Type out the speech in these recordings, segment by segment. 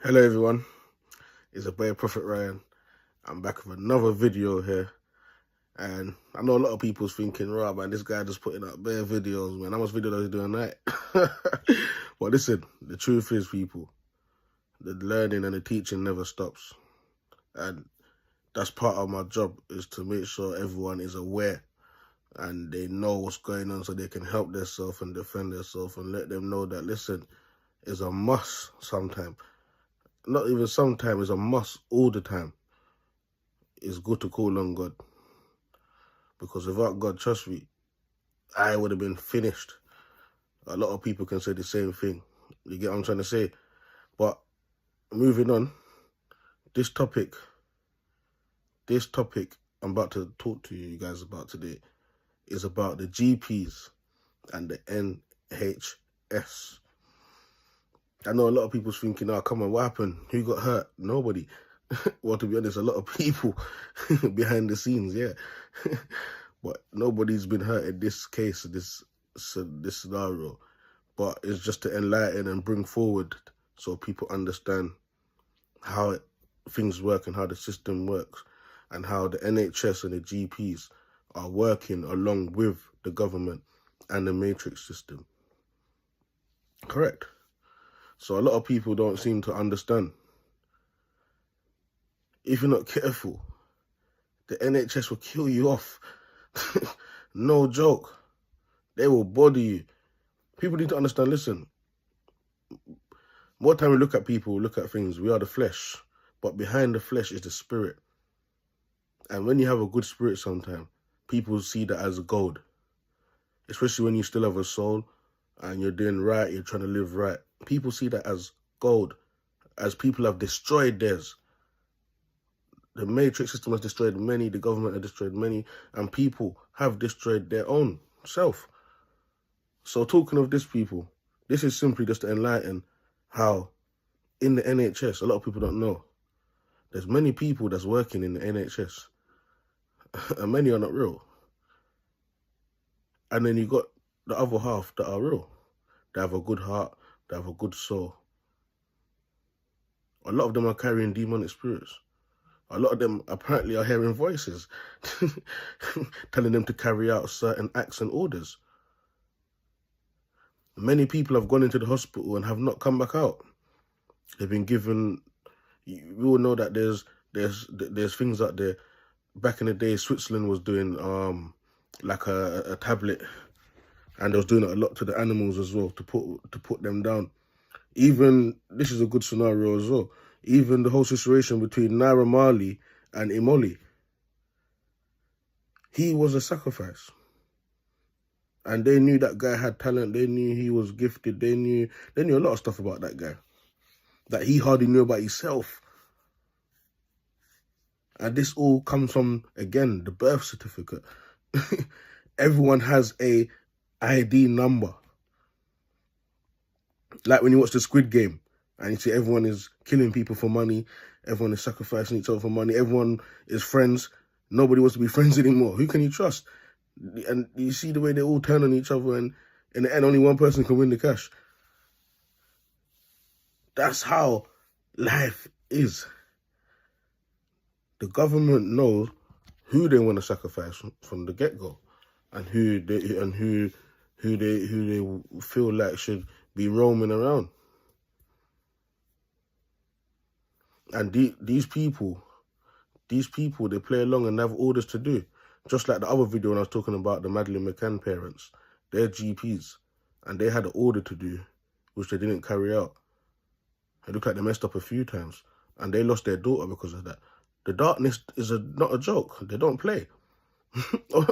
Hello everyone, it's a boy Prophet Ryan. I'm back with another video here, and I know a lot of people's thinking, right, man, this guy just putting up bare videos, man. How much video does he do a night? But listen, the truth is, people, the learning and the teaching never stops, and that's part of my job, is to make sure everyone is aware and they know what's going on so they can help themselves and defend themselves and let them know that, listen, is a must sometimes. Not even sometimes, it's a must all the time. It's good to call on God, because without God, trust me, I would have been finished. A lot of people can say the same thing. You get what I'm trying to say? But moving on, this topic I'm about to talk to you guys about today is about the GPs and the NHS. I know a lot of people's thinking, oh, come on, what happened? Who got hurt? Nobody. Well, to be honest, a lot of people behind the scenes, yeah. But nobody's been hurt in this case, this scenario. But it's just to enlighten and bring forward so people understand how things work and how the system works and how the NHS and the GPs are working along with the government and the MATRIXX system. Correct. So a lot of people don't seem to understand. If you're not careful, the NHS will kill you off. No joke. They will body you. People need to understand, listen, more time we look at people, look at things, we are the flesh, but behind the flesh is the spirit. And when you have a good spirit sometimes, people see that as gold. Especially when you still have a soul and you're doing right, you're trying to live right. People see that as gold, as people have destroyed theirs. The MATRIXX system has destroyed many, the government has destroyed many, and people have destroyed their own self. So talking of this, people, this is simply just to enlighten how in the NHS, a lot of people don't know, there's many people that's working in the NHS, and many are not real. And then you got the other half that are real. They have a good heart, they have a good soul. A lot of them are carrying demonic spirits. A lot of them apparently are hearing voices telling them to carry out certain acts and orders. Many people have gone into the hospital and have not come back out. They've been given, we all know that there's things out there. Back in the day, Switzerland was doing like a tablet, and they was doing it a lot to the animals as well, to put them down. Even, this is a good scenario as well, even the whole situation between Naira Marley and Imoli. He was a sacrifice. And they knew that guy had talent. They knew he was gifted. They knew a lot of stuff about that guy that he hardly knew about himself. And this all comes from, again, the birth certificate. Everyone has a ID number. Like when you watch the Squid Game and you see everyone is killing people for money, everyone is sacrificing each other for money, everyone is friends, nobody wants to be friends anymore. Who can you trust? And you see the way they all turn on each other, and in the end, only one person can win the cash. That's how life is. The government knows who they want to sacrifice from the get-go, and who they feel like should be roaming around. And these people, they play along and have orders to do. Just like the other video when I was talking about the Madeleine McCann parents, they're GPs, and they had an order to do, which they didn't carry out. It looked like they messed up a few times, and they lost their daughter because of that. The darkness is not a joke. They don't play.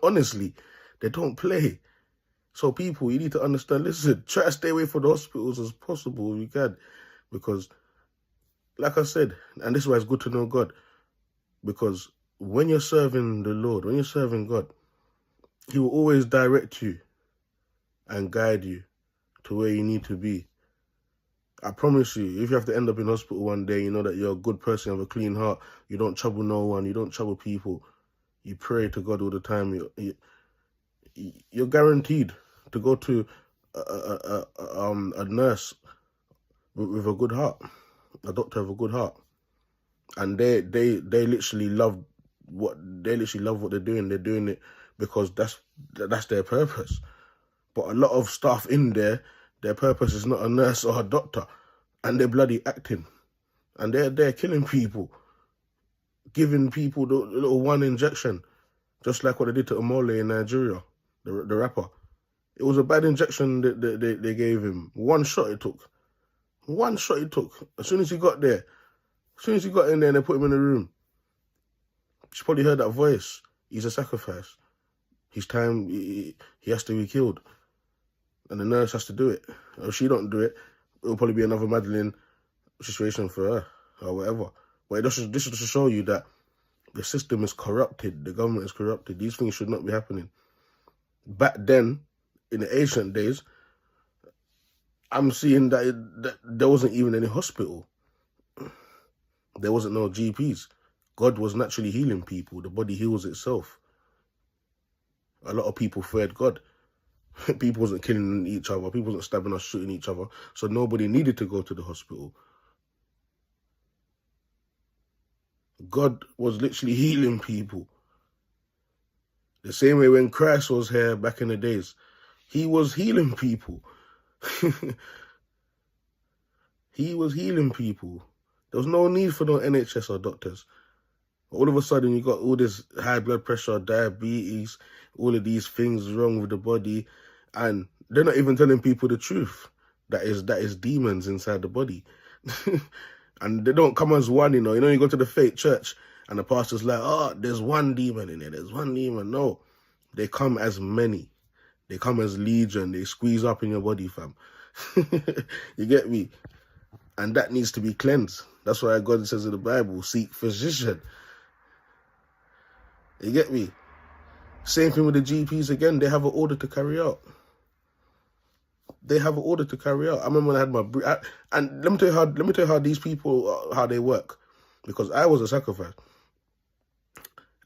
Honestly, they don't play. So people, you need to understand, listen, try to stay away from the hospitals as possible if you can. Because, like I said, and this is why it's good to know God, because when you're serving the Lord, when you're serving God, He will always direct you and guide you to where you need to be. I promise you, if you have to end up in hospital one day, you know that you're a good person, you have a clean heart, you don't trouble no one, you don't trouble people, you pray to God all the time, you're guaranteed to go to a nurse with a good heart. A doctor of a good heart. And they literally love what they're doing. They're doing it because that's their purpose. But a lot of staff in there, their purpose is not a nurse or a doctor, and they're bloody acting, and they're killing people, giving people the little one injection, just like what they did to Omole in Nigeria, the rapper. It was a bad injection that they gave him. One shot it took. One shot it took. As soon as he got there, as soon as he got in there and they put him in the room, she probably heard that voice. He's a sacrifice. His time, he has to be killed. And the nurse has to do it. If she don't do it, it'll probably be another Madeline situation for her or whatever. But this is just to show you that the system is corrupted. The government is corrupted. These things should not be happening. Back then, in the ancient days, I'm seeing that there wasn't even any hospital. There wasn't no GPs. God was naturally healing people. The body heals itself. A lot of people feared God. People wasn't killing each other. People wasn't stabbing or shooting each other. So nobody needed to go to the hospital. God was literally healing people. The same way when Christ was here back in the days, he was healing people. He was healing people. There was no need for no NHS or doctors. All of a sudden, you got all this high blood pressure, diabetes, all of these things wrong with the body, and they're not even telling people the truth. That is demons inside the body. And they don't come as one, you know. You go to the fake church, and the pastor's like, oh, there's one demon in there. There's one demon. No, they come as many. They come as legion. They squeeze up in your body, fam. You get me? And that needs to be cleansed. That's why God says in the Bible, seek physician. You get me? Same thing with the GPs again. They have an order to carry out. They have an order to carry out. I remember when I had my... and let me tell you how these people, how they work. Because I was a sacrifice.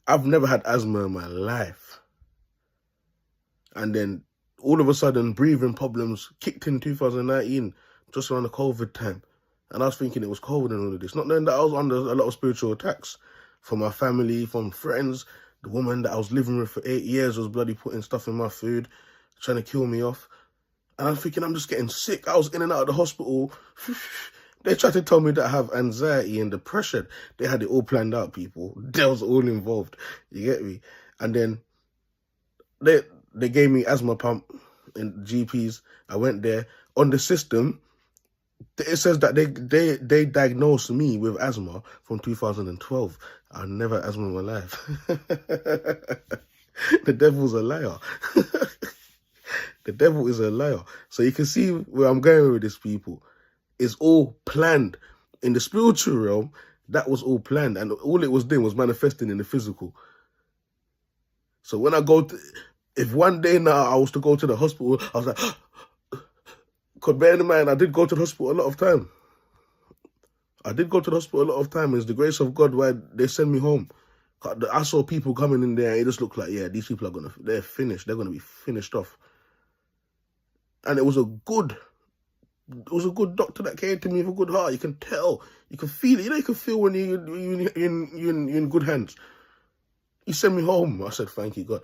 I've never had asthma in my life. And then all of a sudden, breathing problems kicked in 2019, just around the COVID time. And I was thinking it was COVID and all of this. Not knowing that I was under a lot of spiritual attacks from my family, from friends. The woman that I was living with for 8 years was bloody putting stuff in my food, trying to kill me off. And I'm thinking I'm just getting sick. I was in and out of the hospital. They tried to tell me that I have anxiety and depression. They had it all planned out, people. They was all involved. You get me? And then they gave me asthma pump in GPs. I went there. On the system, it says that they diagnosed me with asthma from 2012. I never had asthma in my life. The devil's a liar. The devil is a liar. So you can see where I'm going with this, people. It's all planned. In the spiritual realm, that was all planned. And all it was doing was manifesting in the physical. So when I go if one day now I was to go to the hospital, I was like, because bear in mind, I did go to the hospital a lot of time. It's the grace of God why they send me home. I saw people coming in there and it just looked like, yeah, these people they're finished. They're going to be finished off. And it was a good doctor that came to me with a good heart. You can tell. You can feel it. You can feel when you're in good hands. He sent me home. I said, thank you, God.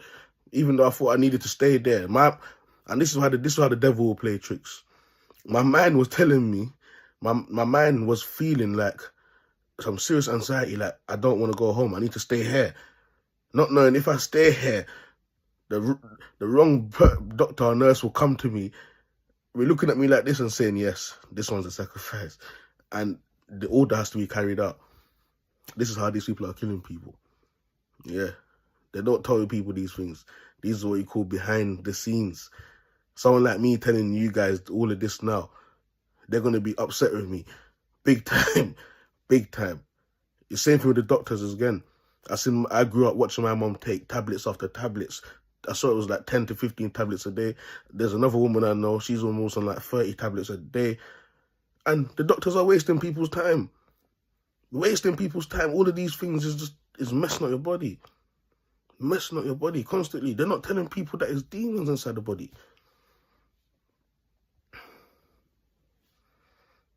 Even though I thought I needed to stay there. And this is how the devil will play tricks. My mind was telling me, my mind was feeling like some serious anxiety, like I don't want to go home. I need to stay here. Not knowing if I stay here, the wrong doctor or nurse will come to me, we're looking at me like this and saying, yes, this one's a sacrifice. And the order has to be carried out. This is how these people are killing people. Yeah. They don't tell people these things. These are what you call behind the scenes. Someone like me telling you guys all of this now, they're going to be upset with me. Big time. Big time. The same thing with the doctors again. I grew up watching my mom take tablets after tablets. I saw it was like 10 to 15 tablets a day. There's another woman I know, she's almost on like 30 tablets a day. And the doctors are wasting people's time. Wasting people's time. All of these things is messing up your body. Messing up your body constantly. They're not telling people that it's demons inside the body.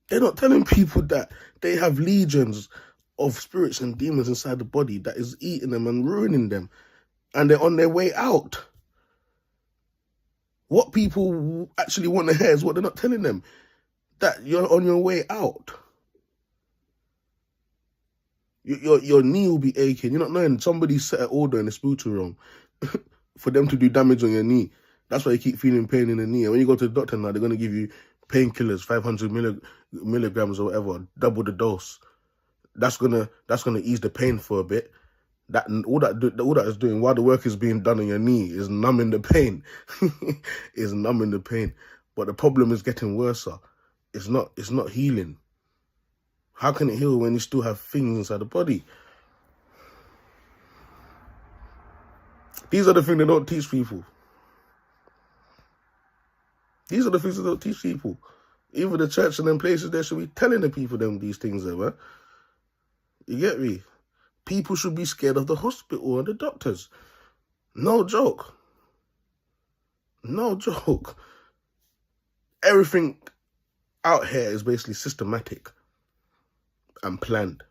They're not telling people that they have legions of spirits and demons inside the body that is eating them and ruining them, and they're on their way out. What people actually want to hear is what they're not telling them, that you're on your way out. Your knee will be aching. You're not knowing somebody set an order in the spiritual realm for them to do damage on your knee. That's why you keep feeling pain in the knee. And when you go to the doctor now, they're going to give you painkillers, 500 milligrams or whatever, double the dose. That's gonna ease the pain for a bit. All that is doing while the work is being done on your knee is numbing the pain. Is numbing the pain. But the problem is getting worse. It's not healing. How can it heal when you still have things inside the body? These are the things they don't teach people. These are the things they don't teach people. Even the church and them places, they should be telling the people these things there, man. You get me? People should be scared of the hospital and the doctors. No joke. No joke. Everything out here is basically systematic and planned.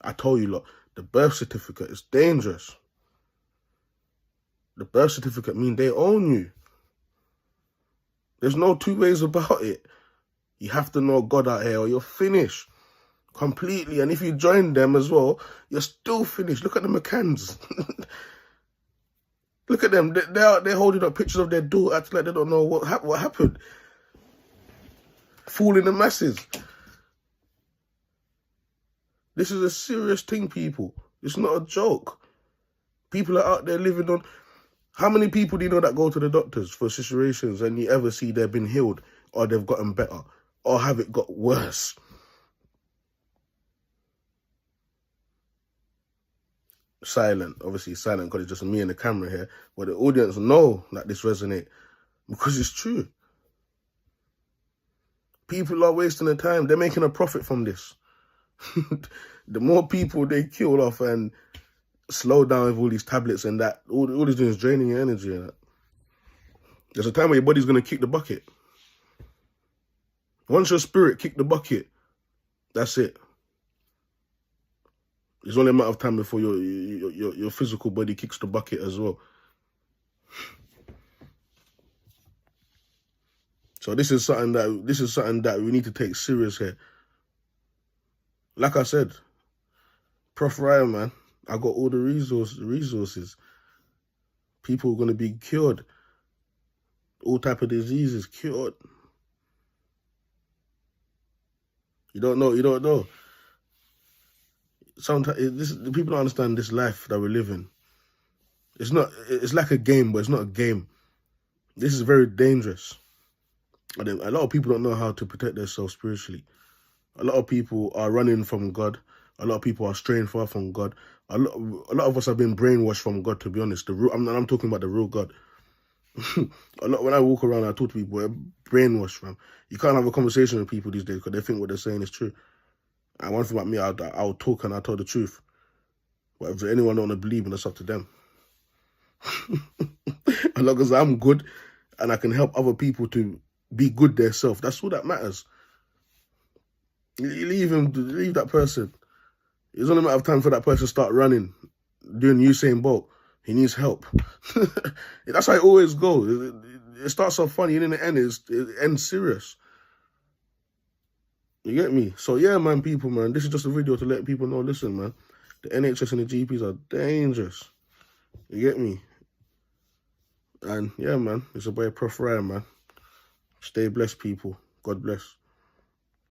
I told you, look, the birth certificate is dangerous. The birth certificate means they own you. There's no two ways about it. You have to know God out here or you're finished completely. And if you join them as well, you're still finished. Look at the McCanns. Look at them. They're holding up pictures of their daughter, acting like they don't know what happened. Fooling the masses. This is a serious thing, people. It's not a joke. People are out there living on... How many people do you know that go to the doctors for situations and you ever see they've been healed or they've gotten better or have it got worse? Silent. Obviously silent because it's just me and the camera here. But the audience know that this resonates because it's true. People are wasting their time. They're making a profit from this. The more people they kill off and slow down with all these tablets and that, all it's doing is draining your energy. And that. There's a time where your body's going to kick the bucket. Once your spirit kick the bucket, that's it. It's only a matter of time before your physical body kicks the bucket as well. So this is something that we need to take serious here. Like I said, PROPH RYE, man, I got all the resources. People are going to be cured. All type of diseases cured. You don't know. Sometimes people don't understand this life that we're living. It's like a game, but it's not a game. This is very dangerous. And a lot of people don't know how to protect themselves spiritually. A lot of people are running from God. A lot of people are straying far from God. A lot of us have been brainwashed from God, to be honest. I'm talking about the real God. When I walk around, I talk to people, they're brainwashed, man. You can't have a conversation with people these days because they think what they're saying is true. And one thing about me, I'll talk and I'll tell the truth. But if anyone don't want to believe, that's up to them. As long as I'm good and I can help other people to be good themselves, that's all that matters. You leave that person. It's only a matter of time for that person to start running, doing Usain Bolt. He needs help. That's how it always goes. It starts off funny, and in the end, it ends serious. You get me? So yeah, man, people, man, this is just a video to let people know, listen, man, the NHS and the GPs are dangerous. You get me? And yeah, man, it's your boy PROPH RYE, man. Stay blessed, people. God bless.